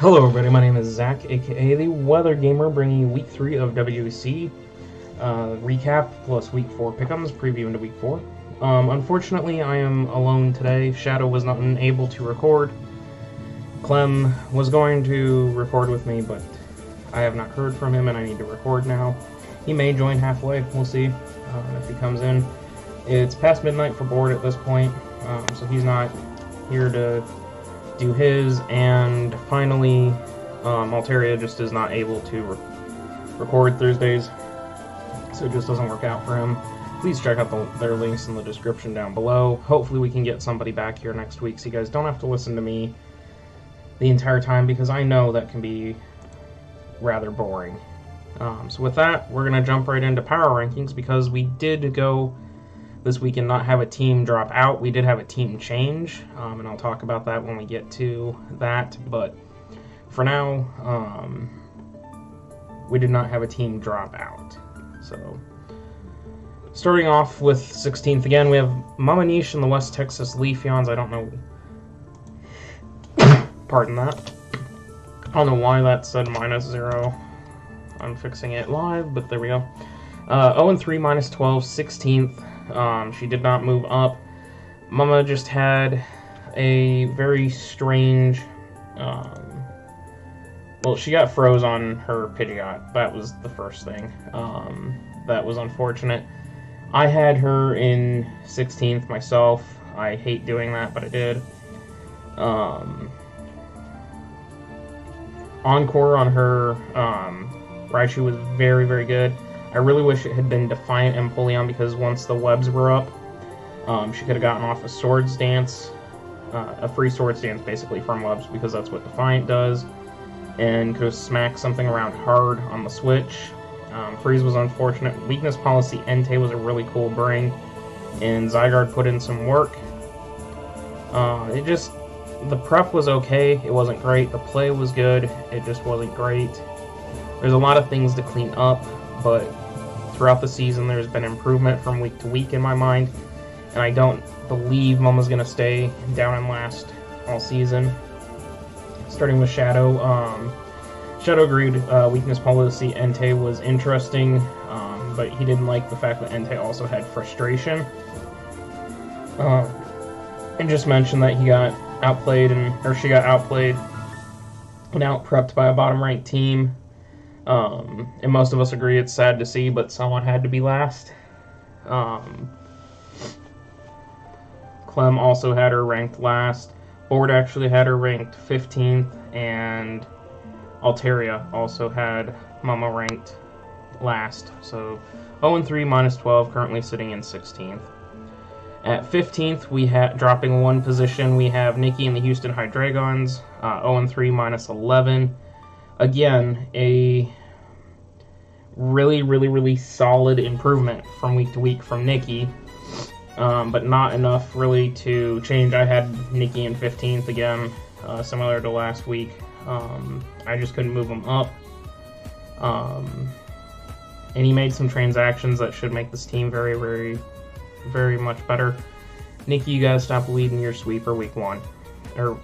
Hello everybody, my name is Zach, aka the Weather Gamer, bringing you Week 3 of WWC recap plus Week 4 pick'ems, preview into Week 4. Unfortunately, I am alone today. Shadow was not able to record. Clem was going to record with me, but I have not heard from him and I need to record now. He may join halfway, we'll see if he comes in. It's past midnight for board at this point, so he's not here to do his, and finally Alteria just is not able to record Thursdays, so it just doesn't work out for him. Please check out their links in the description down below. Hopefully we can get somebody back here next week so you guys don't have to listen to me the entire time, because I know that can be rather boring. So with that, we're going to jump right into power rankings, because we did go this week and not have a team drop out. We did have a team change, and I'll talk about that when we get to that, but for now, we did not have a team drop out. So, starting off with 16th again, we have Mama Niche and the West Texas Leafeons. I don't know, pardon that. I don't know why that said -0. I'm fixing it live, but there we go. 0-3, -12, 16th. She did not move up. Mama just had a very strange, well, she got froze on her Pidgeot. That was the first thing. That was unfortunate. I had her in 16th myself. I hate doing that, but I did. Encore on her Raichu was very, very good. I really wish it had been Defiant and Empoleon, because once the webs were up, she could have gotten off a Swords Dance, a free Swords Dance basically from webs, because that's what Defiant does, and could have smacked something around hard on the switch. Freeze was unfortunate. Weakness Policy Entei was a really cool bring, and Zygarde put in some work. The prep was okay, it wasn't great. The play was good, it just wasn't great. There's a lot of things to clean up, but throughout the season there's been improvement from week to week in my mind, and I don't believe Mama's going to stay down and last all season. Starting with Shadow. Shadow agreed Weakness Policy Entei was interesting, but he didn't like the fact that Entei also had Frustration. And just mentioned that he got outplayed, she got outplayed and out-prepped by a bottom-ranked team. And most of us agree it's sad to see, but someone had to be last. Clem also had her ranked last. Board actually had her ranked 15th, and Alteria also had Mama ranked last. So 0-3, -12, currently sitting in 16th. At 15th, we had, dropping one position, we have Nikki and the Houston Hydreigons, 0-3, -11. Again, a really solid improvement from week to week from Nikki, but not enough really to change. I had Nikki in 15th again, similar to last week. I just couldn't move him up. And he made some transactions that should make this team very much better. Nikki, you gotta stop leading your sweeper week 1. Or,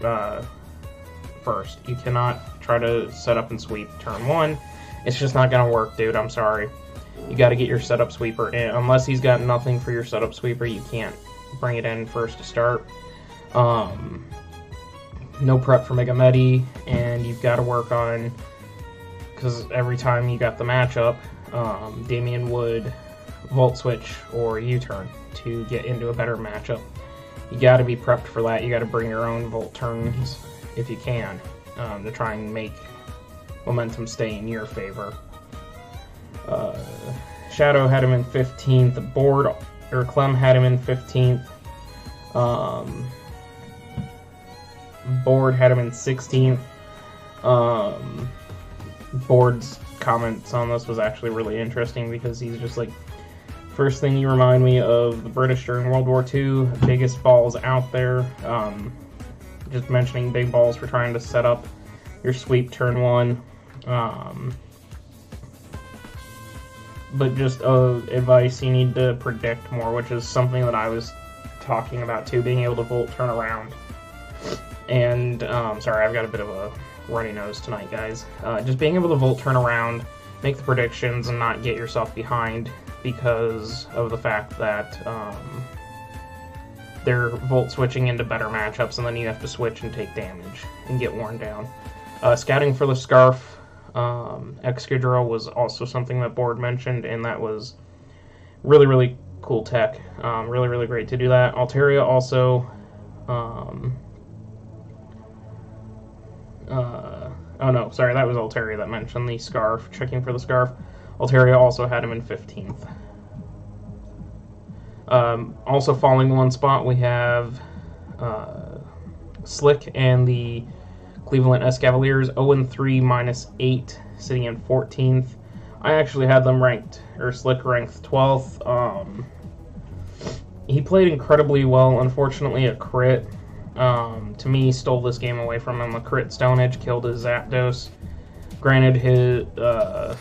first. You cannot try to set up and sweep turn 1. It's just not gonna work, dude. I'm sorry. You gotta get your setup sweeper in. Unless he's got nothing for your setup sweeper, you can't bring it in first to start. No prep for Mega Medi, and you've got to work on, because every time you got the matchup, Damien would Volt Switch or U-turn to get into a better matchup. You got to be prepped for that. You got to bring your own Volt turns if you can, to try and make momentum stay in your favor. Shadow had him in 15th. Clem had him in 15th. Board had him in 16th. Board's comments on this was actually really interesting, because he's just like, first thing you remind me of the British during World War II, biggest balls out there. Just mentioning big balls for trying to set up your sweep turn 1. But just advice, you need to predict more, which is something that I was talking about too, being able to Volt turn around. And, sorry, I've got a bit of a runny nose tonight, guys. Just being able to Volt turn around, make the predictions, and not get yourself behind because of the fact that they're Volt switching into better matchups, and then you have to switch and take damage and get worn down. Scouting for the Scarf, Excadrill was also something that Board mentioned, and that was really, really cool tech. Really, really great to do that. Altaria also... oh no, sorry, that was Altaria that mentioned the Scarf, checking for the Scarf. Altaria also had him in 15th. Also falling one spot, we have Slick and the Cleveland Cavaliers, 0-3, -8, sitting in 14th. I actually had them ranked, or Slick ranked 12th. He played incredibly well. Unfortunately, a crit, to me, stole this game away from him. A crit Stone Edge killed his Zapdos. Granted, his, God,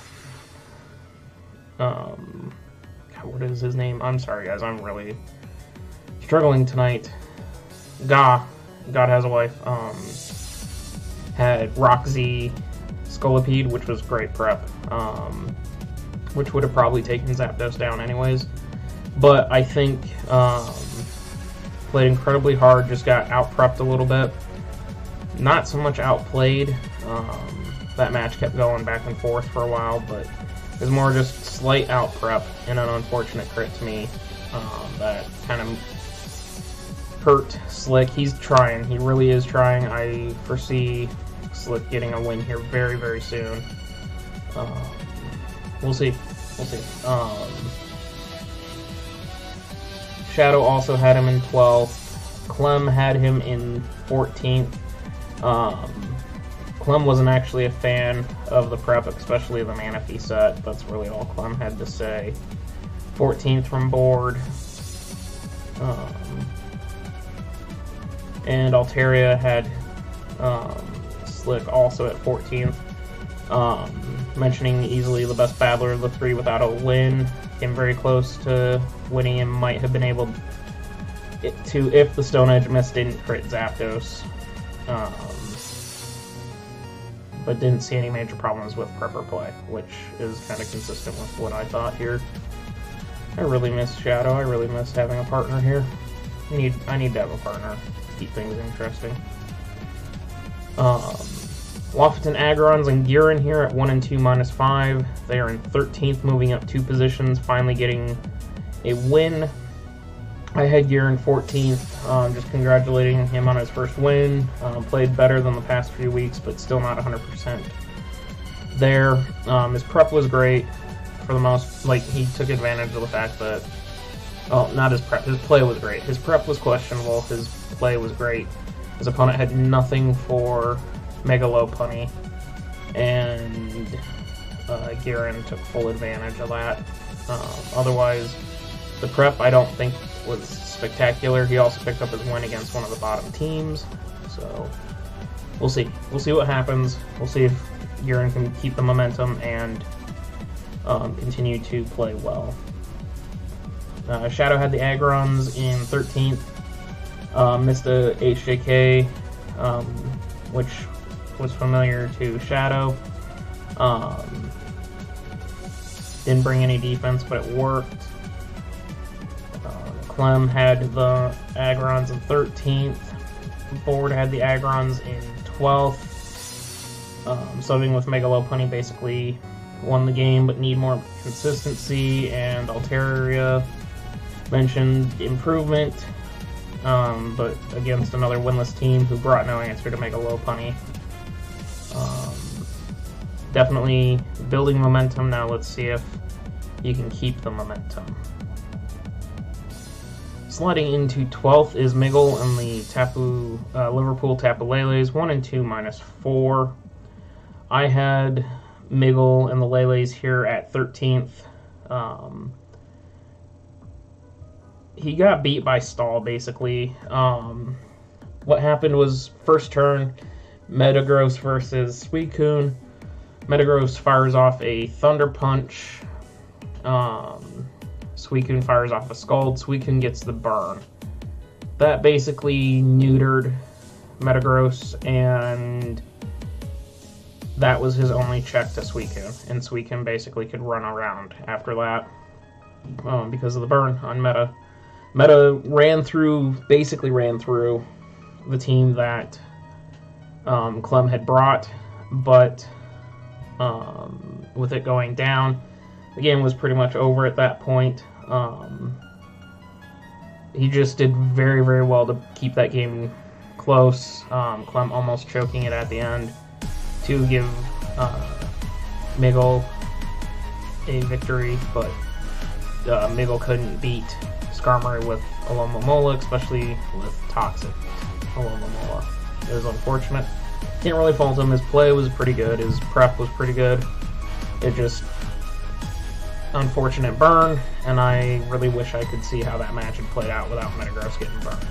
what is his name? I'm sorry, guys. I'm really struggling tonight. God has a wife. Had Roxy Scolipede, which was great prep, which would have probably taken Zapdos down anyways. But I think played incredibly hard, just got out-prepped a little bit. Not so much outplayed. That match kept going back and forth for a while, but it was more just slight out-prep and an unfortunate crit to me that kind of hurt Slick. He's trying. He really is trying. I foresee Slick getting a win here very, very soon. We'll see. We'll see. Shadow also had him in 12th. Clem had him in 14th. Clem wasn't actually a fan of the prep, especially the Manaphy set. That's really all Clem had to say. 14th from Board. And Altaria had Slick also at 14th. Mentioning easily the best battler of the three without a win. Came very close to winning and might have been able to, if the Stone Edge miss didn't crit Zapdos. But didn't see any major problems with prepper play, which is kind of consistent with what I thought here. I really miss Shadow. I really miss having a partner here. I need to have a partner to keep things interesting. Lofton Agrons and Giran here at 1 and 2 -5. They are in 13th, moving up 2 positions, finally getting a win. I had Giran 14th, just congratulating him on his first win. Played better than the past few weeks, but still not 100% there. His prep was great for the most, like, he took advantage of the fact that, oh, not his prep, his play was great. His prep was questionable, his play was great. His opponent had nothing for Mega Lopunny, and Giran took full advantage of that. Otherwise, the prep I don't think was spectacular. He also picked up his win against one of the bottom teams, so we'll see. We'll see what happens. We'll see if Giran can keep the momentum and continue to play well. Shadow had the Agrons in 13th. Missed a HJK, which was familiar to Shadow. Didn't bring any defense, but it worked. Clem had the Agrons in 13th. Board had the Agrons in 12th. Subbing with Mega Lopunny basically won the game, but need more consistency. And Altaria mentioned improvement, but against another winless team who brought no answer to Mega Lopunny. Definitely building momentum. Now let's see if you can keep the momentum. Sliding into 12th is Miggle and the Liverpool Tapu Lele's, 1 and 2 -4. I had Miggle and the Lele's here at 13th. He got beat by Stall, basically. What happened was, first turn, Metagross versus Suicune. Metagross fires off a Thunder Punch. Suicune fires off a Scald. Suicune gets the burn. That basically neutered Metagross, and that was his only check to Suicune, and Suicune basically could run around after that because of the burn on Meta. Meta basically ran through the team that Clem had brought, but with it going down, the game was pretty much over at that point. He just did very, very well to keep that game close. Clem almost choking it at the end to give Miggle a victory, but Miggle couldn't beat Skarmory with Alomomola, especially with Toxic Alomomola. It was unfortunate. Can't really fault him. His play was pretty good. His prep was pretty good. It just unfortunate burn, and I really wish I could see how that match had played out without Metagross getting burned.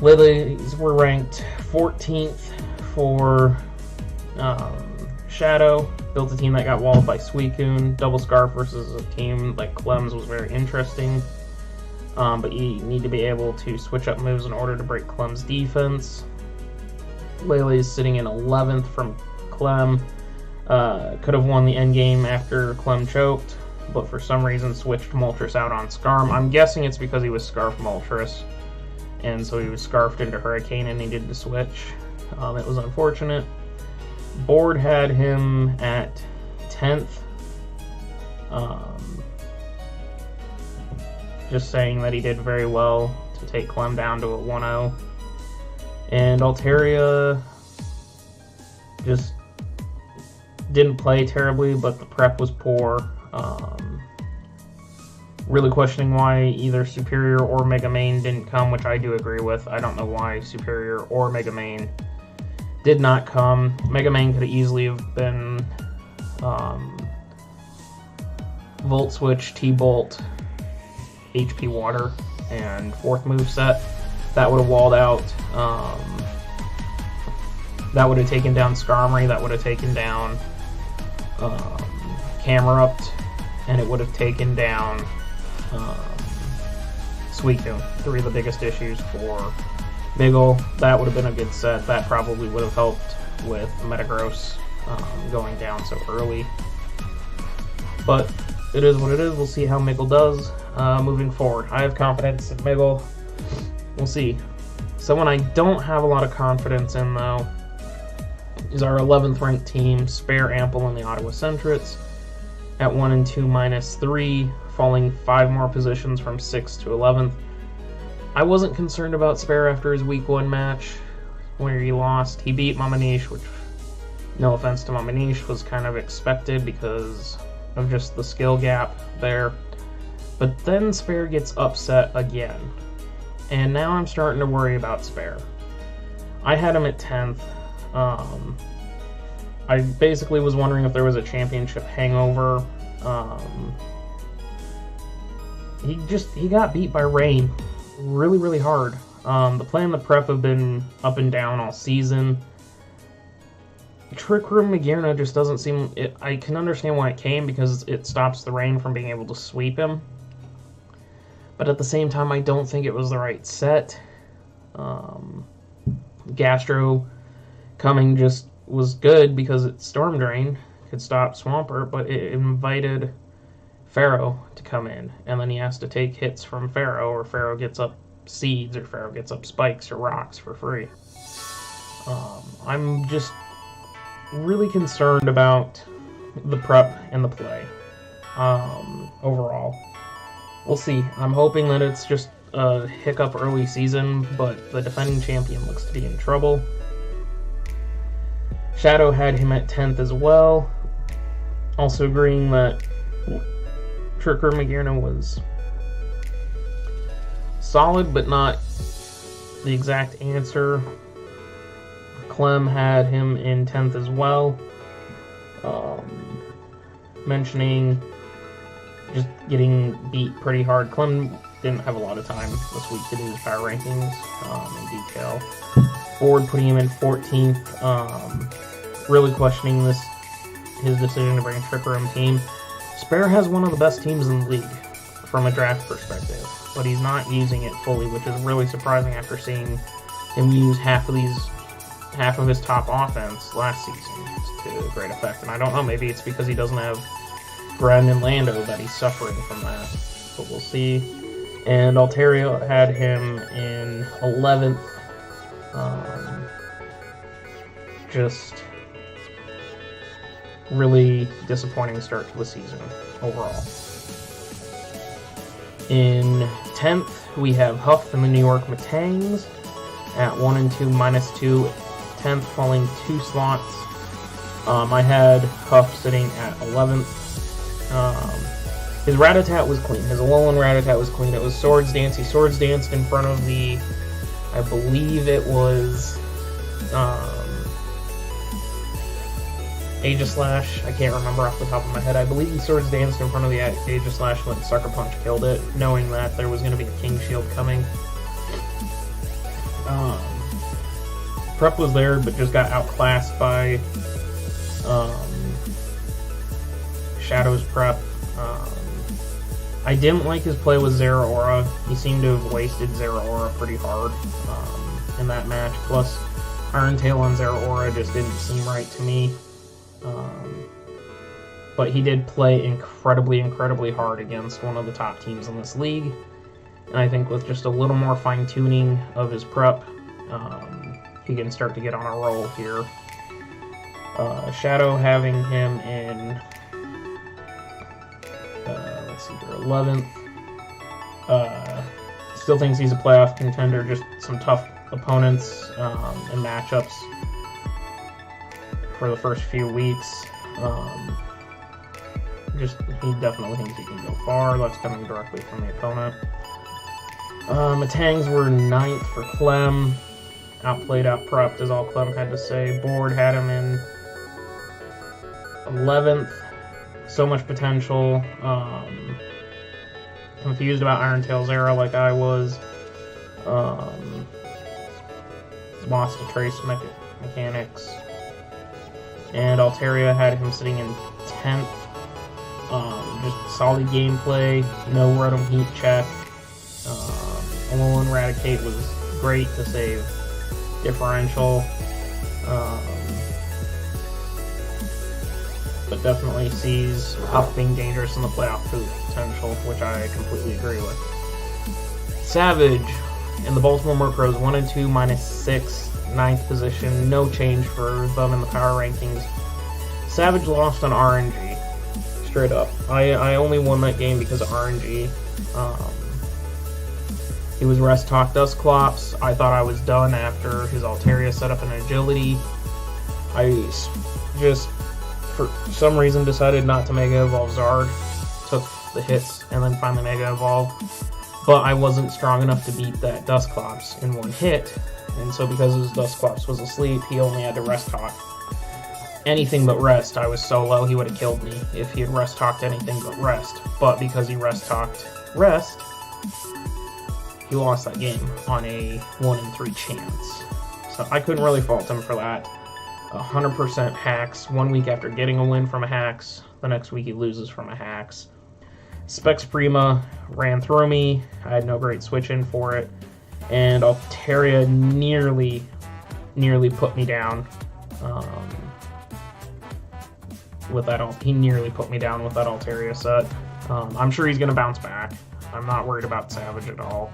Lilies were ranked 14th for Shadow. Built a team that got walled by Suicune. Double Scarf versus a team like Clem's was very interesting. But you need to be able to switch up moves in order to break Clem's defense. Lele's sitting in 11th from Clem. Could have won the endgame after Clem choked, but for some reason switched Moltres out on Skarm. I'm guessing it's because he was Scarf Moltres, and so he was Scarfed into Hurricane and needed to switch. It was unfortunate. Board had him at 10th. Just saying that he did very well to take Clem down to a 1-0. And Altaria just didn't play terribly, but the prep was poor. Really questioning why either Superior or Mega Main didn't come, which I do agree with. I don't know why Superior or Mega Main did not come. Mega Main could easily have been Volt Switch, T-Bolt, HP Water, and 4th moveset. That would have walled out. That would have taken down Skarmory. That would have taken down Camerupt, and it would have taken down Suicune. 3 of the biggest issues for Miggle. That would have been a good set. That probably would have helped with Metagross going down so early. But it is what it is. We'll see how Miggle does moving forward. I have confidence in Miggle. We'll see. Someone I don't have a lot of confidence in, though, is our 11th ranked team, Spare, Ample, and the Ottawa Centrets, at 1 and 2 -3, falling 5 more positions from 6th to 11th. I wasn't concerned about Spare after his week 1 match, where he lost. He beat Mamanish, which, no offense to Mamanish, was kind of expected because of just the skill gap there. But then Spare gets upset again, and now I'm starting to worry about Spare. I had him at 10th. I basically was wondering if there was a championship hangover. He got beat by Rain really, really hard. The play and the prep have been up and down all season. Trick Room Magearna just doesn't seem... I can understand why it came, because it stops the Rain from being able to sweep him. But at the same time, I don't think it was the right set. Gastro coming just was good because it's Storm Drain, could stop Swampert, but it invited Pharaoh to come in, and then he has to take hits from Pharaoh, or Pharaoh gets up seeds, or Pharaoh gets up spikes or rocks for free. I'm just really concerned about the prep and the play overall. We'll see. I'm hoping that it's just a hiccup early season, but the defending champion looks to be in trouble. Shadow had him at 10th as well. Also agreeing that Tricker Magearna was solid, but not the exact answer. Clem had him in 10th as well. Mentioning just getting beat pretty hard. Clem didn't have a lot of time this week to do his power rankings in detail. Board putting him in 14th. Really questioning his decision to bring Trick Room team. Spare has one of the best teams in the league from a draft perspective, but he's not using it fully, which is really surprising after seeing him use half of these half of his top offense last season to great effect. And I don't know, maybe it's because he doesn't have Gren and Lando that he's suffering from that. But we'll see. And Altaria had him in 11th. Just really disappointing start to the season overall. In 10th, we have Huff and the New York Matangs at 1 and 2, -2. 10th, falling 2 slots. I had Huff sitting at 11th. His Ratatat was clean. His Alolan Ratatat was clean. It was Swords Dance. He Swords Danced in front of the, I believe it was Aegislash. I can't remember off the top of my head. I believe he Swords Danced in front of the Aegislash when Sucker Punch killed it, knowing that there was going to be a King Shield coming. Prep was there, but just got outclassed by Shadow's Prep. I didn't like his play with Zeraora. He seemed to have wasted Zeraora pretty hard in that match. Plus, Iron Tail on Zeraora just didn't seem right to me. But he did play incredibly hard against one of the top teams in this league. And I think with just a little more fine-tuning of his prep, he can start to get on a roll here. Shadow having him in, let's see here, 11th. Still thinks he's a playoff contender, just some tough opponents and matchups for the first few weeks. He definitely thinks he can go far. That's coming directly from the opponent. Matangs were 9th for Clem. Outplayed, outprepped is all Clem had to say. Board had him in 11th. So much potential. Confused about Iron Tail Zera like I was. Lost to Trace Mechanics. And Altaria had him sitting in 10th. Just solid gameplay, no Rotom Heat check. Alolan Raticate was great to save differential. But definitely sees Huff being dangerous in the playoff potential, which I completely agree with. Savage and the Baltimore Murkrows 1 and 2, -6, 9th position. No change for them in the power rankings. Savage lost on RNG, straight up. I only won that game because of RNG. He was rest talk Dusclops. I thought I was done after his Altaria set up an agility. I just, for some reason, decided not to Mega Evolve Zard. Took the hits and then finally Mega Evolve. But I wasn't strong enough to beat that Dusclops in one hit. And so because his Dusclops was asleep, he only had to rest talk. Anything but rest. I was so low he would have killed me if he had rest talked anything but rest. But because he rest talked rest, he lost that game on a 1 in 3 chance. So I couldn't really fault him for that. 100% hacks. 1 week after getting a win from a hacks, the next week he loses from a hacks. Specs Prima ran through me. I had no great switch in for it. And Altaria nearly put me down. He nearly put me down with that Altaria set. I'm sure he's going to bounce back. I'm not worried about Savage at all.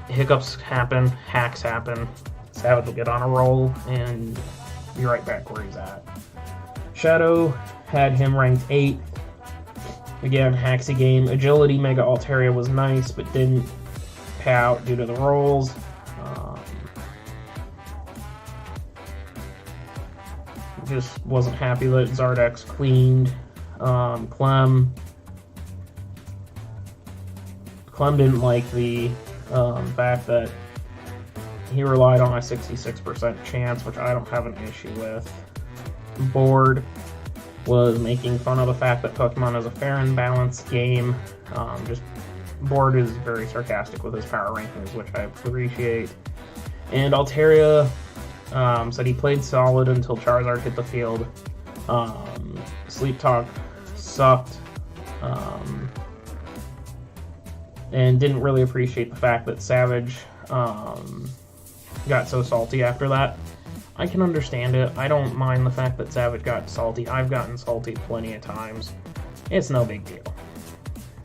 Hiccups happen, hacks happen. Savage will get on a roll and be right back where he's at. Shadow had him ranked 8th. Again, hacksy game. Agility Mega Altaria was nice, but didn't pay out due to the rolls. Just wasn't happy that Zardex cleaned. Clem didn't like the fact that he relied on a 66% chance, which I don't have an issue with. Board was making fun of the fact that Pokemon is a fair and balanced game. Board is very sarcastic with his power rankings, which I appreciate. And Altaria said he played solid until Charizard hit the field. Sleep Talk sucked. And didn't really appreciate the fact that Savage got so salty after that. I can understand it. I don't mind the fact that Savage got salty. I've gotten salty plenty of times. It's no big deal.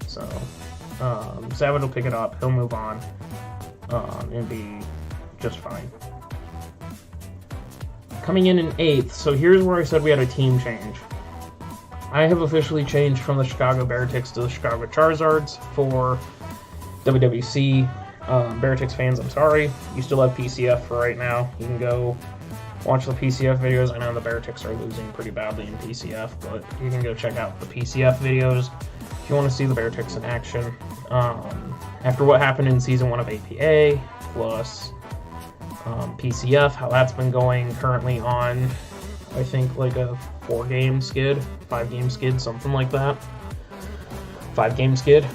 So, Savage will pick it up. He'll move on and be just fine. Coming in 8th, so here's where I said we had a team change. I have officially changed from the Chicago Bearticks to the Chicago Charizards for WWC. Bearticks fans, I'm sorry. You still have PCF for right now. You can go watch the PCF videos. I know the Bearticks are losing pretty badly in PCF, but you can go check out the PCF videos if you want to see the Bearticks in action. After what happened in Season 1 of APA, plus PCF, how that's been going, currently on, I think, like a 4-game skid, 5-game skid, something like that. 5-game skid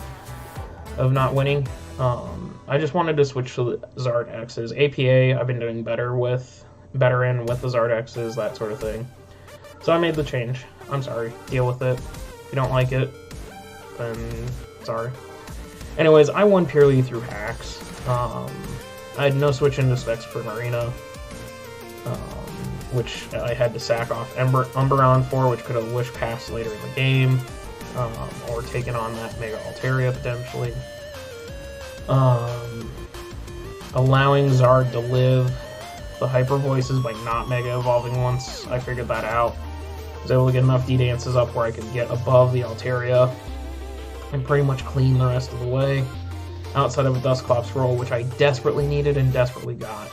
of not winning. I just wanted to switch to the Zard X's. APA, I've been doing better in with the Zard X's, that sort of thing. So I made the change. I'm sorry. Deal with it. If you don't like it, then sorry. Anyways, I won purely through hacks. I had no switch into specs for Marina, which I had to sack off Umbreon for, which could have wished past later in the game, or taken on that Mega Altaria potentially. Allowing Zard to live the Hyper Voices by not Mega Evolving once I figured that out. I was able to get enough D-Dances up where I could get above the Altaria and pretty much clean the rest of the way. Outside of a Dusclops roll, which I desperately needed and desperately got.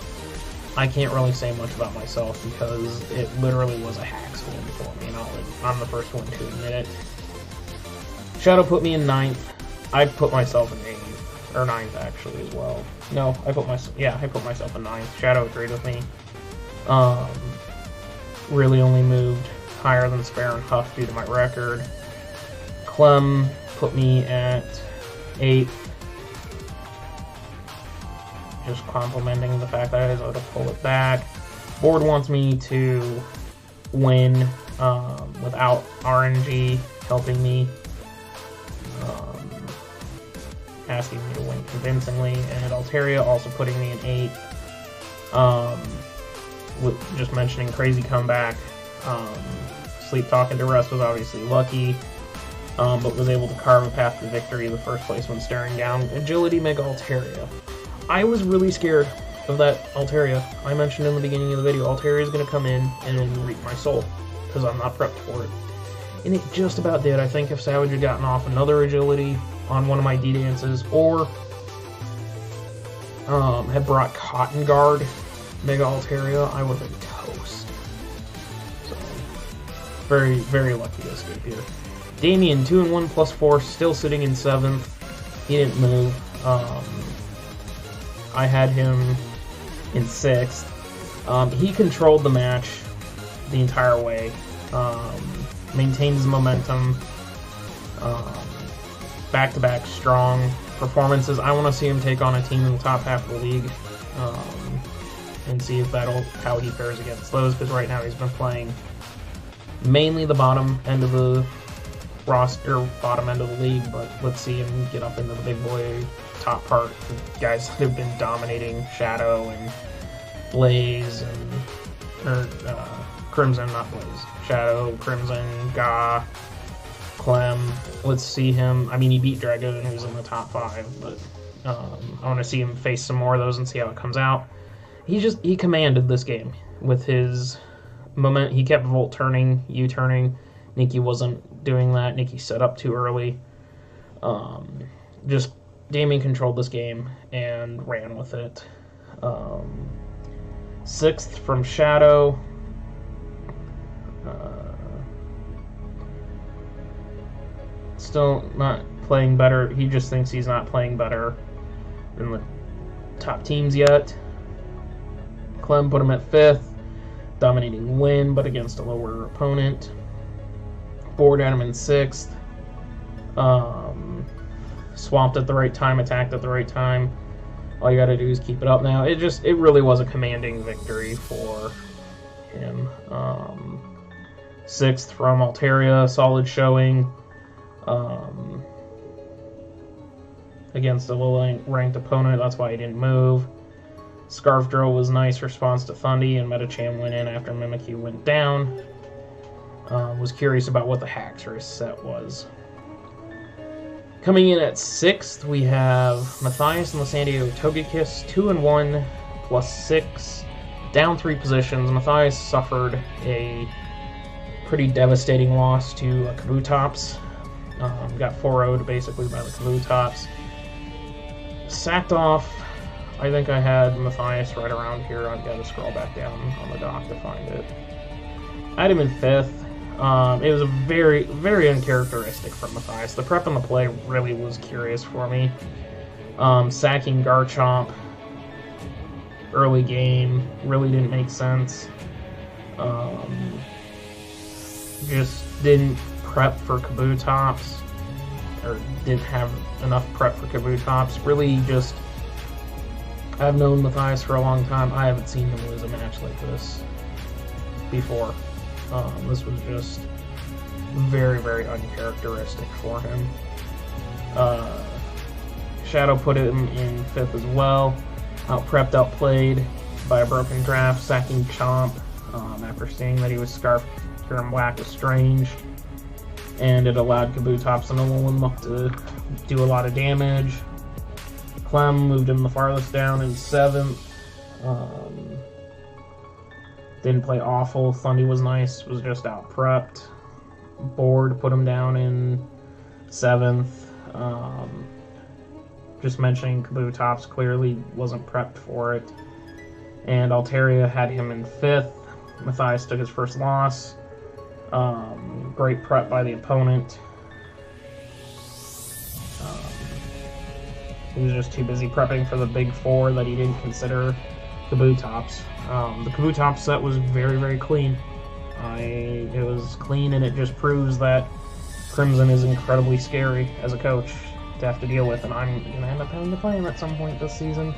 I can't really say much about myself because it literally was a hacks win for me, and I'm the first one to admit it. Shadow put me in 9th. I put myself in 8th, or 9th actually as well. No, I put myself in 9th. Shadow agreed with me. Really only moved higher than Spare and Huff due to my record. Clem put me at 8th. Just complimenting the fact that I was able to pull it back. Board wants me to win without RNG helping me, asking me to win convincingly, and Altaria also putting me in 8th. With just mentioning crazy comeback. Sleep Talking to Rest was obviously lucky, but was able to carve a path to victory the first place when staring down Agility Mega Altaria. I was really scared of that Altaria. I mentioned in the beginning of the video, Altaria is going to come in and reap my soul, because I'm not prepped for it. And it just about did. I think if Savage had gotten off another Agility on one of my D-Dances, or had brought Cotton Guard Mega Altaria, I would have been toast. So, very, very lucky to escape here. Damien, 2-1 plus 4, still sitting in 7th. He didn't move. I had him in 6th. He controlled the match the entire way. Maintained his momentum. Back-to-back strong performances. I want to see him take on a team in the top half of the league. And see if how he fares against those, because right now he's been playing mainly the bottom end of the roster, bottom end of the league, but let's see him get up into the big boy top part. The guys that have been dominating Shadow and Blaze Crimson, not Blaze. Shadow, Crimson, Ga, Clem. Let's see him. I mean, he beat Dragon, who's in the top 5, but I want to see him face some more of those and see how it comes out. He commanded this game with his moment. He kept Volt turning, U-turning. Nikki wasn't doing that. Nikki set up too early. Just Damien controlled this game and ran with it. 6th from Shadow. Still not playing better. He just thinks he's not playing better than the top teams yet. Clem put him at 5th. Dominating win, but against a lower opponent. Board had him in 6th. Swamped at the right time, attacked at the right time. All you gotta do is keep it up now. It really was a commanding victory for him. 6th from Altaria, solid showing. Against a low-ranked opponent, that's why he didn't move. Scarf Drill was nice response to Thundy, and Metacham went in after Mimikyu went down. Was curious about what the Haxorus set was. Coming in at 6th, we have Matthias and the San Diego Togekiss, 2-1 plus 6, down 3 positions. Matthias suffered a pretty devastating loss to Kabutops. Got 4-0'd basically by the Kabutops. Sacked off. I think I had Matthias right around here. I've got to scroll back down on the dock to find it. I had him in 5th. It was a very, very uncharacteristic from Matthias. The prep and the play really was curious for me. Sacking Garchomp early game really didn't make sense. Just didn't prep for Kabutops, or didn't have enough prep for Kabutops. Really just, I've known Matthias for a long time. I haven't seen him lose a match like this before. This was just very, very uncharacteristic for him. Shadow put him in 5th as well. Out-prepped, outplayed by a broken draft, sacking Chomp after seeing that he was Scarf Turn Black was strange. And it allowed Kabutops and Alolan up to do a lot of damage. Clem moved him the farthest down in 7th. Didn't play awful. Thundy was nice, was just out prepped. Board put him down in 7th. Just mentioning Kabutops clearly wasn't prepped for it. And Altaria had him in 5th. Matthias took his first loss. Great prep by the opponent. He was just too busy prepping for the big 4 that he didn't consider Kabutops. The Kabutops set was very, very clean. It was clean, and it just proves that Crimson is incredibly scary as a coach to have to deal with, and I'm going to end up having to play him at some point this season.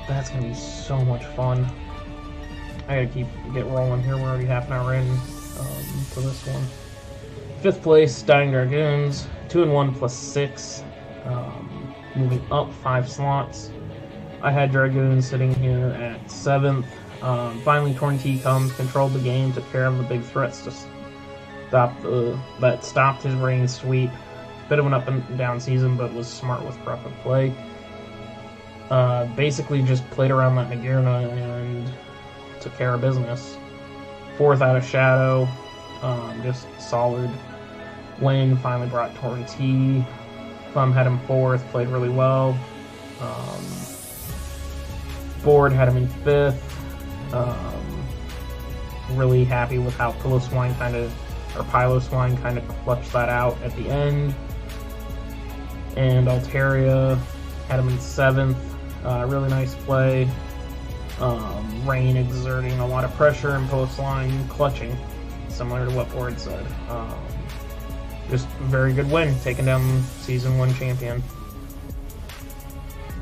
That's going to be so much fun. I gotta get rolling here. We're already half an hour in to this one. 5th place, Dying Dragoons, 2-1 plus 6, moving up 5 slots. I had Dragoons sitting here at 7th. Finally, Torn T comes, controlled the game, took care of the big threats to stop that stopped his rain sweep. Bit of an up and down season, but was smart with prep and play. Basically, just played around that Nagirna and took care of business. 4th out of Shadow, just solid win. Finally brought Torn T. Plum had him 4th, played really well. Board had him in 5th. Really happy with how Piloswine Piloswine kind of clutched that out at the end. And Altaria had him in 7th. Really nice play. Rain exerting a lot of pressure and Piloswine clutching, similar to what Board said. Just a very good win, taking down Season 1 champion.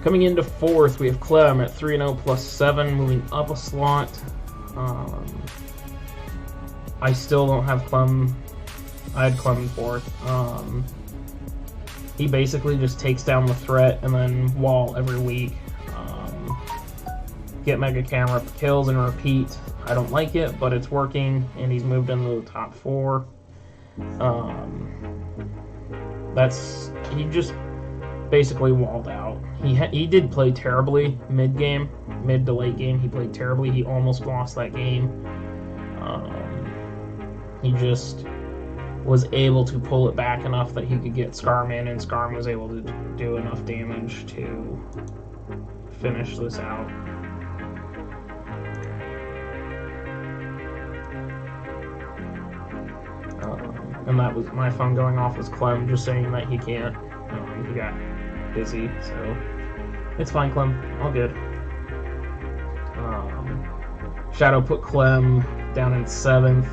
Coming into 4th, we have Clem at 3-0 plus 7, moving up a slot. I still don't have Clem. I had Clem in 4th. He basically just takes down the threat and then wall every week. Get Mega Camera kills and repeat. I don't like it, but it's working, and he's moved into the top 4. He just basically walled out. He did play terribly mid to late game. He played terribly. He almost lost that game. He just was able to pull it back enough that he could get Scarm in, and Scarm was able to do enough damage to finish this out. And that was my phone going off was Clem just saying that he can't. He got busy, so it's fine, Clem. All good. Shadow put Clem down in 7th.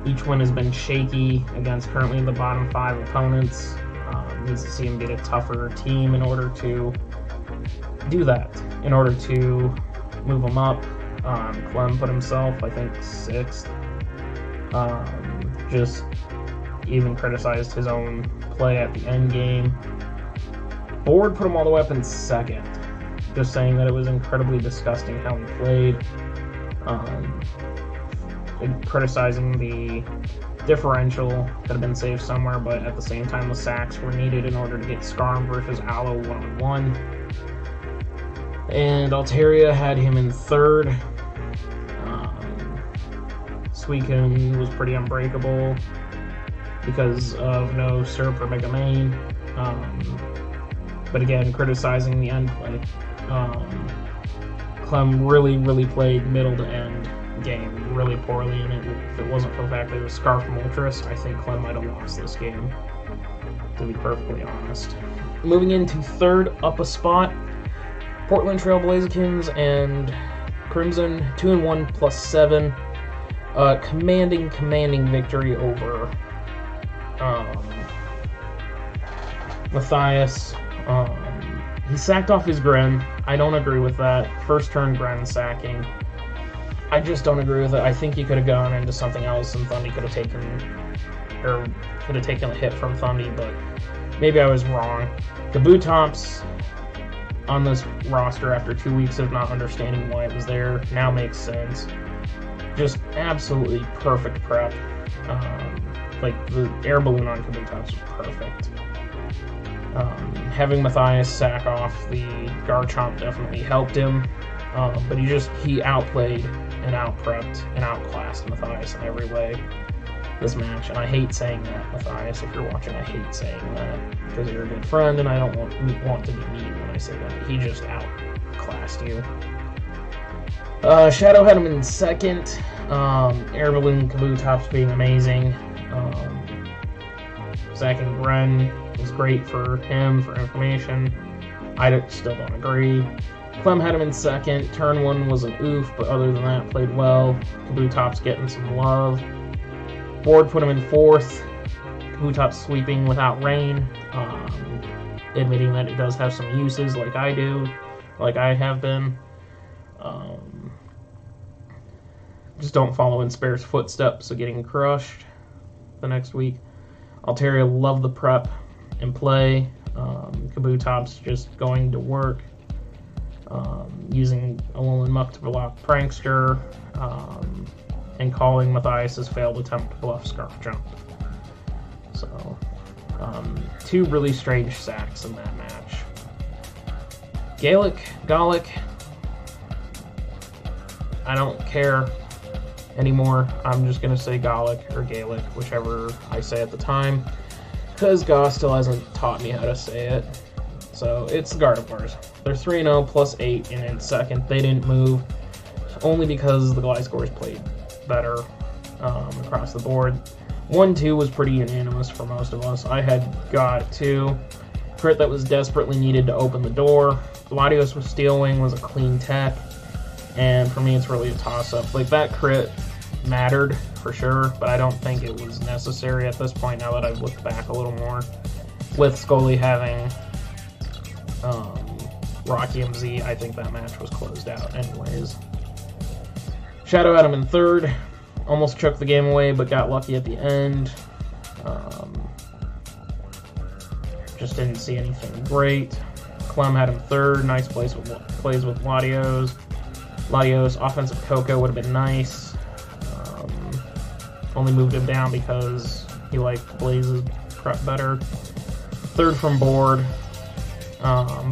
Each win has been shaky against currently the bottom 5 opponents. Needs to see him get a tougher team in order to do that. In order to move him up. Clem put himself, I think, 6th. Just even criticized his own play at the end game. Board put him all the way up in 2nd. just saying that it was incredibly disgusting how he played. Criticizing the differential could have been saved somewhere, but at the same time the sacks were needed in order to get Scarm versus Aloe one-on-one. And Altaria had him in third. Suicune was pretty unbreakable because of no Serp or Mega Main. But again, criticizing the end play. Clem really played middle to end game really poorly, and if it wasn't for the fact that it was Scarf Moltres, I think Clem might have lost this game, to be perfectly honest. Moving into third up a spot, Portland Trail Blazekins and Crimson, 2-1 +7. Commanding victory over Matthias. He sacked off his Gren. I don't agree with that. First turn Gren sacking. I just don't agree with it. I think he could have gone into something else and Thundy could have taken a hit from Thundy, but maybe I was wrong. Kabutops on this roster after 2 weeks of not understanding why it was there now makes sense. Just absolutely perfect prep. Like the air balloon on Kabutops was perfect. Having Matthias sack off the Garchomp definitely helped him, but he outplayed and outprepped and outclassed Matthias in every way this match. And I hate saying that, Matthias, if you're watching, I hate saying that because you're a good friend and I don't want to be mean when I say that. He just outclassed you. Shadow had him in second. Air Balloon Kabutops being amazing. Zach and Gren was great for him, for information. I still don't agree. Clem had him in second. Turn 1 was an oof, but other than that, played well. Kabutops getting some love. Board put him in fourth. Kabutops sweeping without rain. Admitting that it does have some uses like I do, like I have been. Just don't follow in Spare's footsteps of getting crushed the next week. Altaria loved the prep and play. Kabutops just going to work. Using Alolan Muck to block Prankster, and calling Matthias' failed attempt to bluff Scarf Jump. So, two really strange sacks in that match. Gallic, I don't care anymore. I'm just going to say Gallic or Gaelic, whichever I say at the time, because Goss still hasn't taught me how to say it. So it's the Gardevoirs. They're 3-0 +8 and in second. They didn't move only because the Gliscors played better across the board. 1-2 was pretty unanimous for most of us. I had got 2. Crit that was desperately needed to open the door. Latios with Steel Wing was a clean tech. And for me, it's really a toss-up. Like, that crit mattered for sure, but I don't think it was necessary at this point now that I've looked back a little more. With Scully having Rocky MZ, I think that match was closed out anyways. Shadow had him in third. Almost choke the game away, but got lucky at the end. Just didn't see anything great. Clem had him third. Nice plays with Latios. Latios, offensive Coco would have been nice. Only moved him down because he liked Blaze's prep better. Third from Board.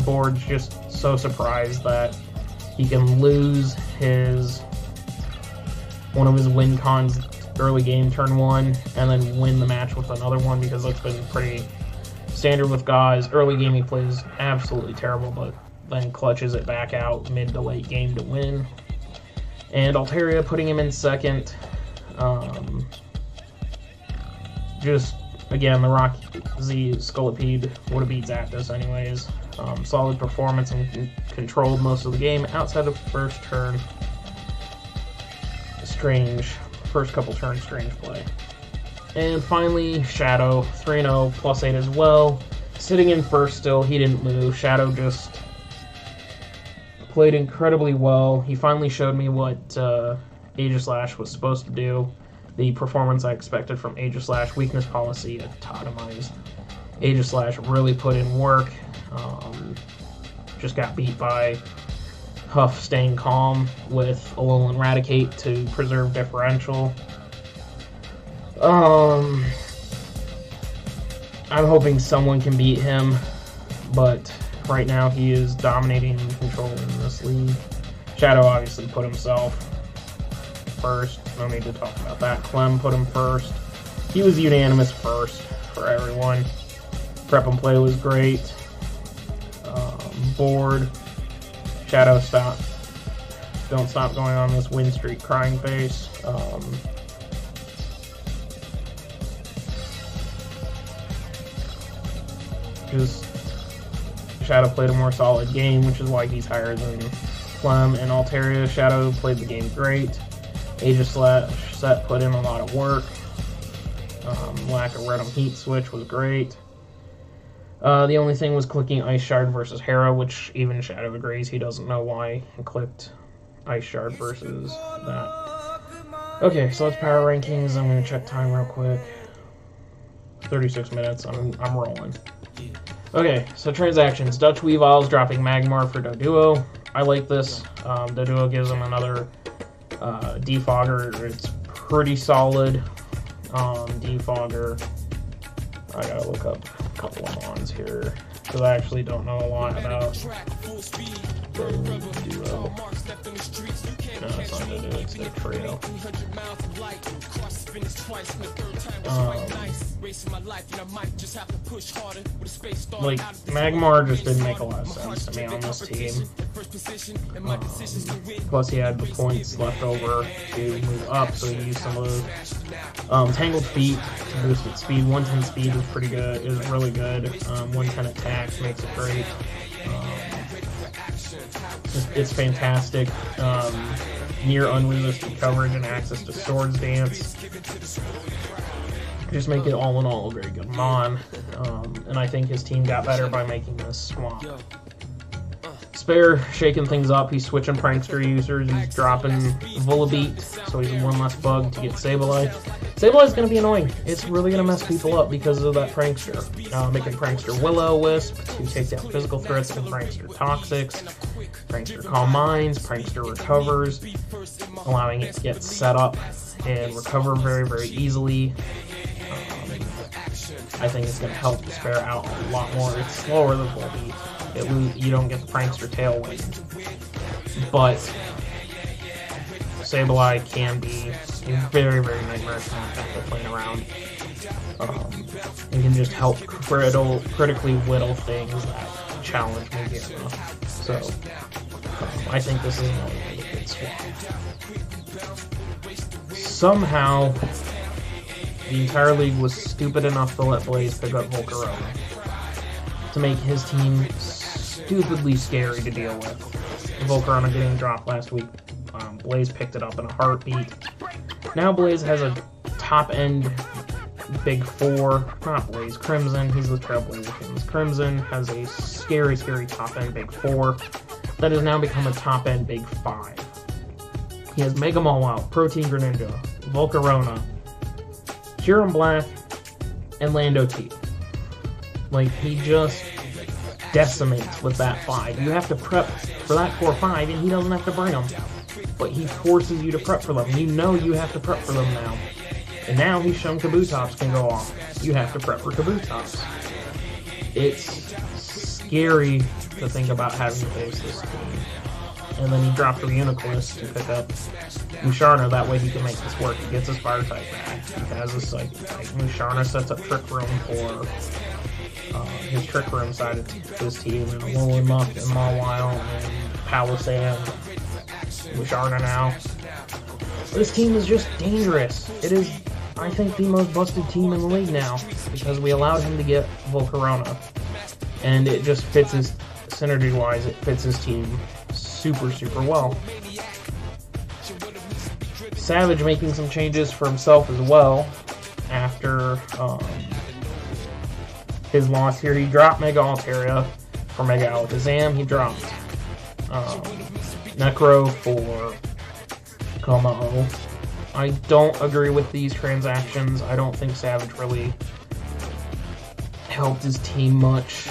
Board's just so surprised that he can lose one of his win cons early game, turn 1, and then win the match with another one, because that's been pretty standard with guys. Early game he plays absolutely terrible, but then clutches it back out mid to late game to win. And Altaria putting him in second. Just, again, the Rock Z Scolipede would have beat Zapdos anyways. Solid performance and controlled most of the game outside of first turn. First couple turns, strange play. And finally, Shadow, 3-0, +8 as well. Sitting in first still, he didn't move. Shadow just played incredibly well. He finally showed me what Aegislash was supposed to do. The performance I expected from Aegislash. Weakness policy, totemized. Aegislash really put in work. just got beat by Huff staying calm with Alolan Raticate to preserve differential. I'm hoping someone can beat him, but right now he is dominating and controlling this league. Shadow obviously put himself first. No need to talk about that. Clem put him first. He was unanimous first for everyone. Prep and play was great. Board. Shadow stop. Don't stop going on this win streak crying face. Just Shadow played a more solid game, which is why he's higher than Clem and Altaria. Shadow played the game great. Aegis/Set put in a lot of work. Lack of Redum Heat Switch was great. The only thing was clicking Ice Shard versus Hera, which even Shadow agrees he doesn't know why he clicked Ice Shard versus that. Okay, so let's power rankings. I'm going to check time real quick. 36 minutes. I'm rolling. Okay, so transactions. Dutch Weavile's dropping Magmar for Doduo. I like this. Doduo gives him another defogger. It's pretty solid. Defogger. I gotta look up a couple of mons here because I actually don't know a lot about Doduo. No, it's not Doduo, it's their trio. Like, Magmar just didn't make a lot of sense to me on this team. Plus he had the points left over to move up, so he used some of those. Tangled Feet to boost its speed. 110 speed is pretty good, is really good. 110 attack makes it great. It's fantastic. Near unresisted coverage and access to Swords Dance. Just make it all in all a very good mon. And I think his team got better by making this swap. Spare shaking things up. He's switching Prankster users. He's dropping Volbeat, so he's one less bug to get Sableye. Sableye's going to be annoying. It's really going to mess people up because of that Prankster. Making Prankster Will-O-Wisp to take down physical threats and Prankster Toxics. Prankster Calm Minds. Prankster Recovers, allowing it to get set up and recover very, very easily. I think it's going to help Spare out a lot more. It's slower than Volbeat. You don't get the Prankster Tailwind. But Sableye can be very, very nightmarish after playing around. It can just help critically whittle things that challenge Mugiera. So, I think this is another really good swap. Somehow, the entire league was stupid enough to let Blaze pick up Volcarona to make his team stupidly scary to deal with. Volcarona getting dropped last week. Blaze picked it up in a heartbeat. Now Blaze has a top-end Big Four. Not Blaze, Crimson. He's the Trailblazer. Crimson has a scary, scary top-end Big Four that has now become a top-end Big Five. He has Mega Mall-Out, Protein Greninja, Volcarona, Kyurem Black, and Lando T. Like, he just decimates with that 5. You have to prep for that core 5, and he doesn't have to bring them. But he forces you to prep for them. You know you have to prep for them now. And now he's shown Kabutops can go off. You have to prep for Kabutops. It's scary to think about having to face this team. And then he dropped the Uniclus to pick up Musharna. That way he can make this work. He gets his Fire type back. He has a Psychic type. Musharna sets up Trick Room for his Trick Room side of his team. And Alolan Muck and Mawile and Palisand. Musharna now. This team is just dangerous. It is, I think, the most busted team in the league now because we allowed him to get Volcarona. And it just fits his, synergy-wise, it fits his team super, super well. Savage making some changes for himself as well after his loss here. He dropped Mega Altaria for Mega Alakazam. He dropped Necro for Komao. I don't agree with these transactions. I don't think Savage really helped his team much.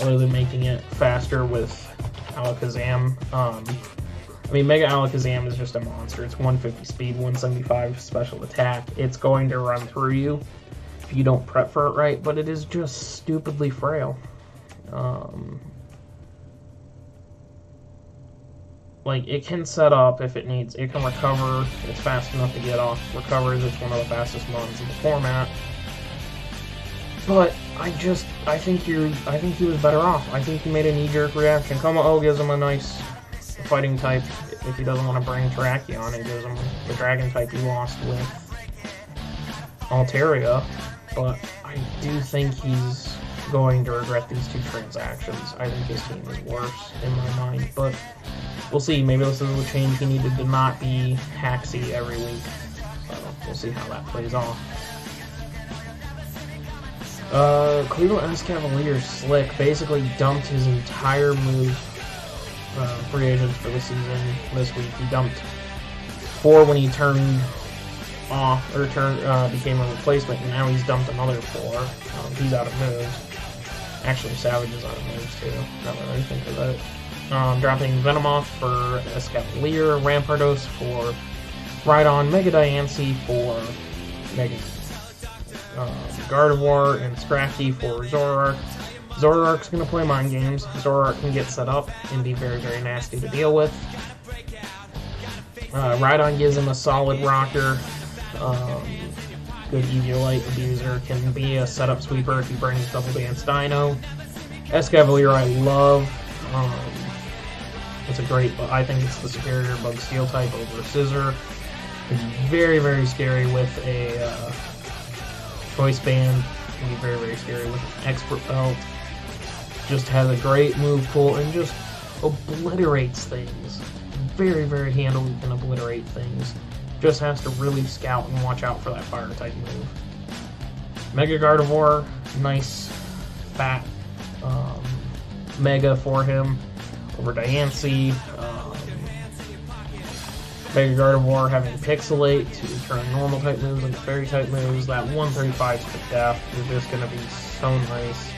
other than making it faster with Alakazam. I mean, Mega Alakazam is just a monster. It's 150 speed, 175 special attack. It's going to run through you if you don't prep for it right, but it is just stupidly frail. Like, it can set up if it needs. It can recover. It's fast enough to get off recovers. It's one of the fastest mons in the format. But I think he was better off. I think he made a knee-jerk reaction. Kommo-o gives him a nice fighting type if he doesn't want to bring Terrakion, and gives him the dragon type he lost with Altaria. But I do think he's going to regret these two transactions. I think his team is worse in my mind, but we'll see. Maybe this is the change he needed to not be Haxy every week. So we'll see how that plays off. Cleveland Cavaliers Slick basically dumped his entire move free agents for the season this week. He dumped 4 when he turned off, or became a replacement, and now he's dumped another 4. He's out of moves. Actually, Savage is out of moves too, now that I think of it. Dropping Venomoth for Escavalier, Rampardos for Rhydon, Mega Diancie for Mega Gardevoir, and Scrafty for Zoroark. Zoroark's going to play mind games. Zoroark can get set up and be very, very nasty to deal with. Rhydon gives him a solid rocker. Good Eviolite abuser, can be a setup sweeper if he brings Double Dance Dino. Escavalier I love. It's a great, but I think it's the superior Bug Steel type over Scissor. It's very, very scary with a Choice Band. Can be very, very scary with an Expert Belt. Just has a great move pool and just obliterates things. Very, very handily can obliterate things. Just has to really scout and watch out for that fire type move. Mega Gardevoir, nice fat Mega for him over Diancie. Mega Gardevoir having Pixelate to turn normal type moves into fairy type moves. That 135 to death is just going to be so nice.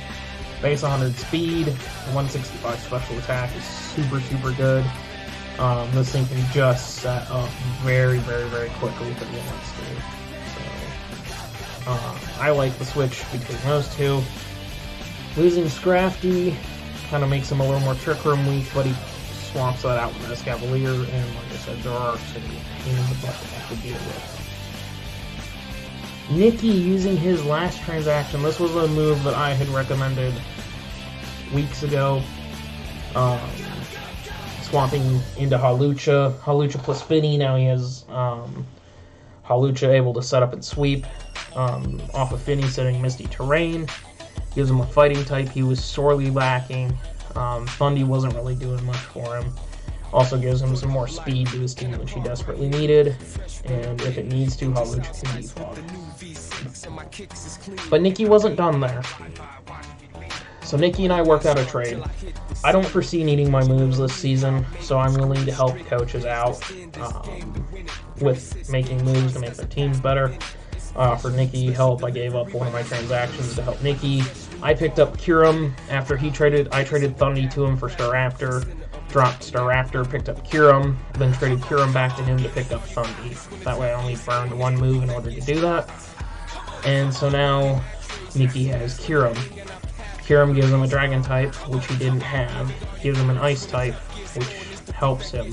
Base 100 speed, 165 special attack is super, super good. This thing can just set up very, very, very quickly if it wants to. So, I like the switch between those two. Losing Scrafty kind of makes him a little more Trick Room weak, but he swaps that out with Escavalier, and like I said, Zoroark's going to be a pain in the butt to have to deal with. Nikki using his last transaction. This was a move that I had recommended weeks ago. Swapping into Hawlucha. Hawlucha plus Finny. Now he has Hawlucha able to set up and sweep off of Finny, setting Misty Terrain. Gives him a fighting type he was sorely lacking. Thundy wasn't really doing much for him. Also gives him some more speed to his team, which he desperately needed. And if it needs to, Hawlucha can default. But Nikki wasn't done there. So Nikki and I worked out a trade. I don't foresee needing my moves this season, so I'm willing to help coaches out with making moves to make their teams better. For Nikki help, I gave up one of my transactions to help Nikki. I picked up Kyurem after I traded Thundy to him for Staraptor. Dropped Staraptor, picked up Kyurem, then traded Kyurem back to him to pick up Thundy. That way I only burned one move in order to do that. And so now Nikki has Kyurem. Kyurem gives him a Dragon type, which he didn't have. Gives him an Ice type, which helps him.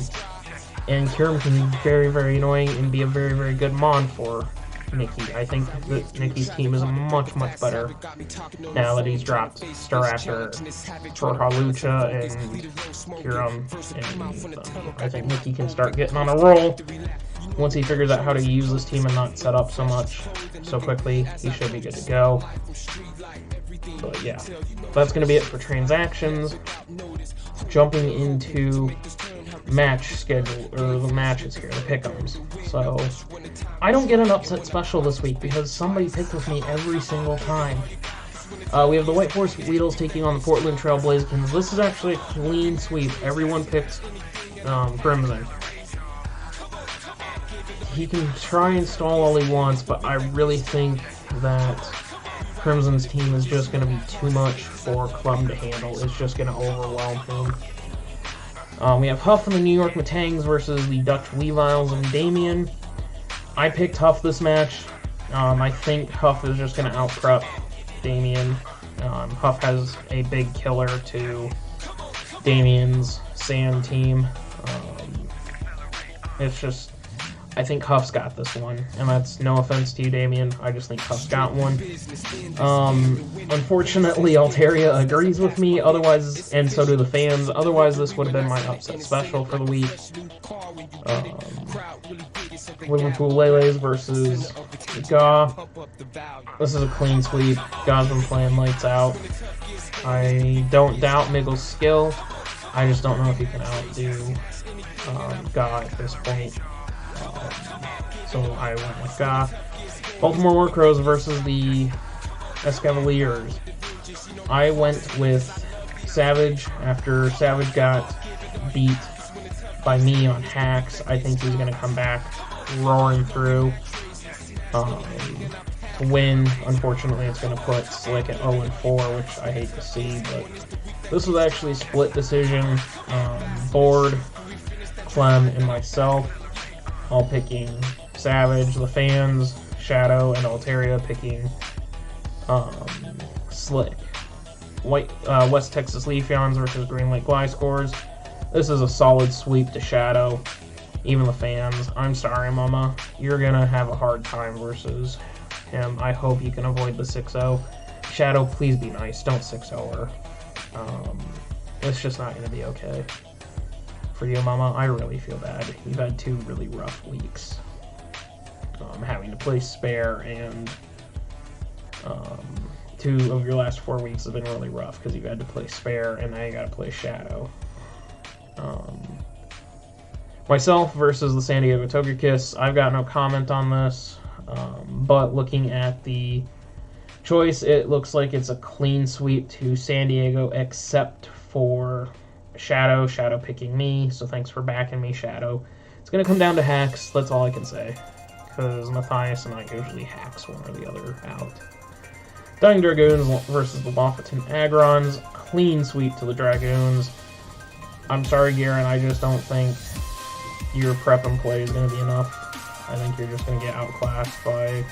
And Kyurem can be very, very annoying and be a very, very good mon for Nikki. I think that Nikki's team is much, much better now that he's dropped Staraptor for Hawlucha and Kyurem. And I think Nikki can start getting on a roll. Once he figures out how to use this team and not set up so much so quickly, he should be good to go. But yeah, that's going to be it for transactions. Jumping into match schedule, or the matches here, the pick'ems. So, I don't get an upset special this week because somebody picked with me every single time. We have the White Force Weedles taking on the Portland Trail Blazekins. This is actually a clean sweep. Everyone picked Crimson. He can try and stall all he wants, but I really think that Crimson's team is just going to be too much for Club to handle. It's just going to overwhelm him. We have Huff and the New York Matangs versus the Dutch Weaviles and Damien. I picked Huff this match. I think Huff is just going to out-prep Damien. Huff has a big killer to Damien's Sand team. It's just, I think Huff's got this one, and that's no offense to you, Damien. I just think Huff's got one. Unfortunately, Altaria agrees with me, otherwise, and so do the fans. Otherwise, this would have been my upset special for the week. Liverpool Lele's versus Gah. This is a clean sweep. Gah's been playing lights out. I don't doubt Miggle's skill. I just don't know if he can outdo Gah at this point. So I went with Gah. Baltimore War Crows versus the Escavaliers. I went with Savage after Savage got beat by me on hacks. I think he's going to come back roaring through to win. Unfortunately, it's going to put Slick at 0-4, which I hate to see, but this was actually a split decision. Board, Clem, and myself all picking Savage. The fans, Shadow, and Altaria picking Slick. West Texas Leafeons versus Green Lake Gliscors. This is a solid sweep to Shadow. Even the fans, I'm sorry, Mama. You're going to have a hard time versus him. I hope you can avoid the 6-0. Shadow, please be nice. Don't 6-0 her. It's just not going to be okay. For you, Mama, I really feel bad. You've had 2 really rough weeks. Having to play Spare, and 2 of your last 4 weeks have been really rough because you've had to play Spare, and now you got to play Shadow. Myself versus the San Diego Togekiss. I've got no comment on this, but looking at the choice, it looks like it's a clean sweep to San Diego, except for Shadow picking me, so thanks for backing me, Shadow. It's going to come down to hacks, that's all I can say, because Matthias and I usually hacks one or the other out. Dying Dragoons versus the Lofoten Agrons. Clean sweep to the Dragoons. I'm sorry, Garen, I just don't think your prep and play is going to be enough. I think you're just going to get outclassed by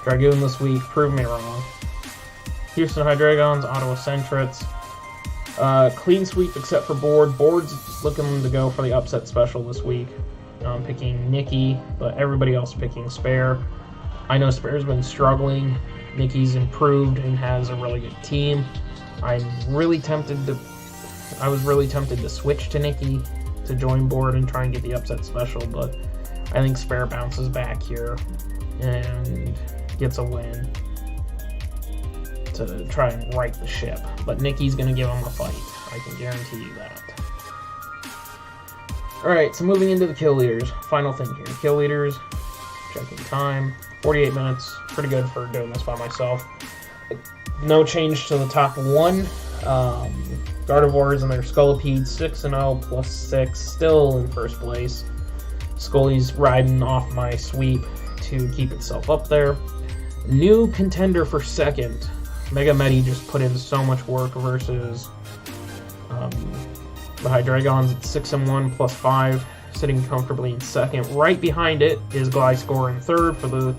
Dragoon this week. Prove me wrong. Houston High Dragons, Ottawa Centrets. Clean sweep except for Board. Board's looking to go for the upset special this week. I'm picking Nikki, but everybody else picking Spare. I know Spare's been struggling. Nikki's improved and has a really good team. I was really tempted to switch to Nikki to join Board and try and get the upset special, but I think Spare bounces back here and gets a win to try and right the ship. But Nikki's going to give him a fight. I can guarantee you that. Alright, so moving into the kill leaders. Final thing here. Kill leaders. Checking time. 48 minutes. Pretty good for doing this by myself. No change to the top 1. Gardevoirs and their Scolipede 6-0 plus 6. Still in first place. Scully's riding off my sweep to keep itself up there. New contender for second. Mega Medi just put in so much work versus the High Dragons at 6-1 plus 5, sitting comfortably in second. Right behind it is Gliscor in third for the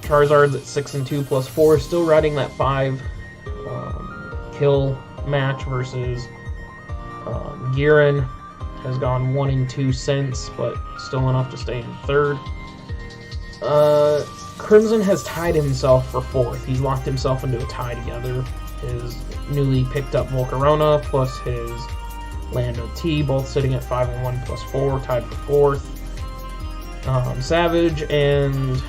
Charizards at 6-2 plus 4, still riding that 5 kill match versus Giran. Has gone 1-2 since, but still enough to stay in third. Crimson has tied himself for fourth. He's locked himself into a tie together. His newly picked up Volcarona plus his Lando T, both sitting at 5-1 plus 4, tied for fourth. Savage and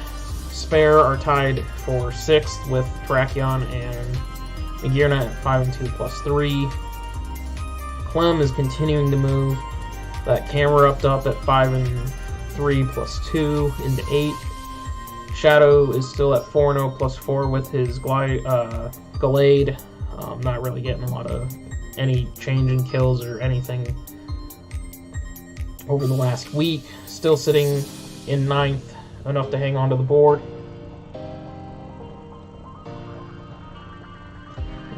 Spare are tied for sixth with Terrakion and Nagirna at 5-2 plus 3. Clem is continuing to move. That camera upped up at 5-3 plus 2 into 8. Shadow is still at 4-0 plus 4 with his Gallade. Not really getting a lot of any change in kills or anything over the last week. Still sitting in 9th, enough to hang on to the board.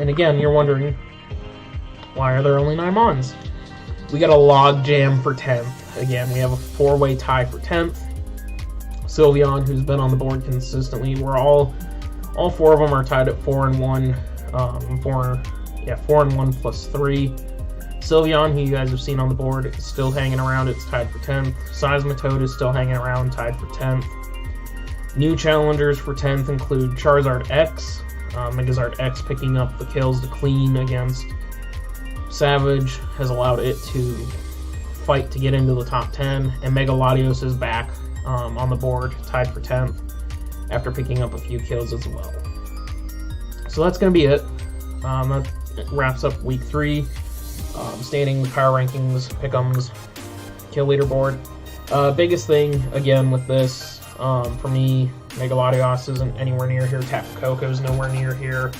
And again, you're wondering, why are there only 9 Mons? We got a log jam for 10th. Again, we have a 4-way tie for 10th. Sylveon, who's been on the board consistently, we're all 4 of them are tied at 4 and 1. 4 and 1 plus 3. Sylveon, who you guys have seen on the board, is still hanging around. It's tied for 10th. Seismitoad is still hanging around, tied for 10th. New challengers for 10th include Charizard X, Megazard X picking up the kills to clean against Savage has allowed it to fight to get into the top 10, and Mega Latios is back on the board, tied for 10th, after picking up a few kills as well. So that's going to be it. That wraps up week 3. Standings, power rankings, pick'ems, kill leaderboard. Biggest thing, again, with this, for me, Mega Latios isn't anywhere near here. Tapu Koko's nowhere near here.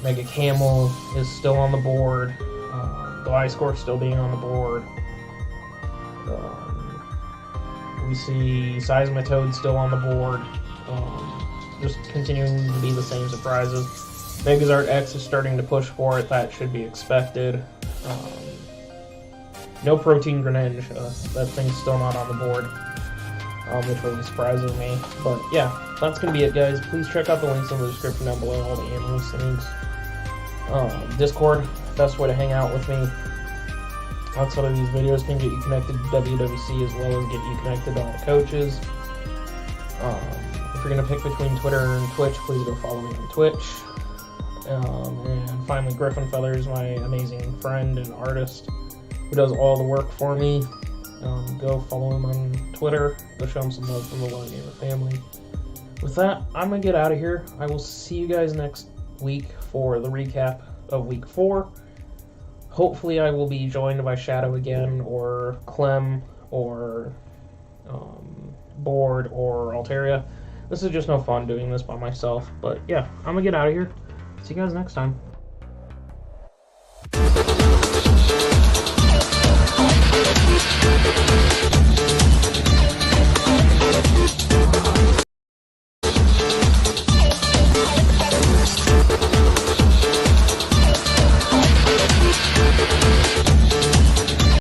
Mega Camel is still on the board. Gliscor still being on the board. We see Seismitoad still on the board. Just continuing to be the same surprises. Megazard X is starting to push for it. That should be expected. No Protein Greninja. That thing's still not on the board, which really surprises me. But yeah, that's going to be it, guys. Please check out the links in the description down below, all the analyst links. Discord, best way to hang out with me. Outside of these videos can get you connected to WWC as well as get you connected to all the coaches. If you're going to pick between Twitter and Twitch, please go follow me on Twitch. And finally, Griffin Feathers, my amazing friend and artist who does all the work for me. Go follow him on Twitter. Go show him some love from the Lone Gamer family. With that, I'm going to get out of here. I will see you guys next week for the recap of week 4. Hopefully I will be joined by Shadow again, or Clem, or Board, or Altaria. This is just no fun doing this by myself. But yeah, I'm going to get out of here. See you guys next time.